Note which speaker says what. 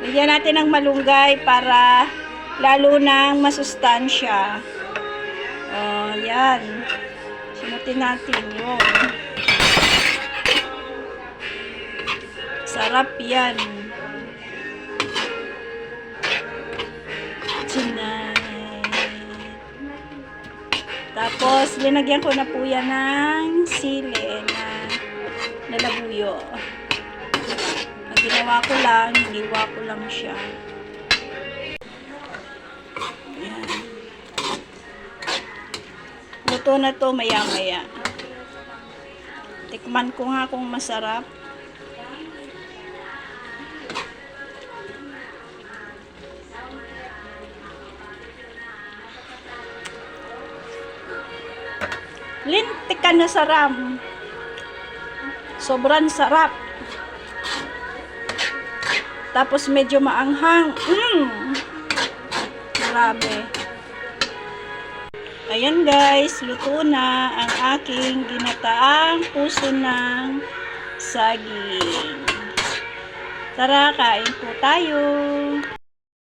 Speaker 1: Bigyan natin ng malunggay para lalo nang masustansya. Oh, yan. Sinutin natin yun. Sarap yan. Tapos, linagyan ko na po yan ng sili na labuyo. Ang ginawa ko lang, hiniwa ko lang siya. Ayan. Luto na to maya-maya. Tikman ko nga kung masarap. Lintikan na sarap. Sobrang sarap. Tapos medyo maanghang. Grabe. Ayan guys, luto na ang aking ginataang puso ng saging. Tara, kain po tayo.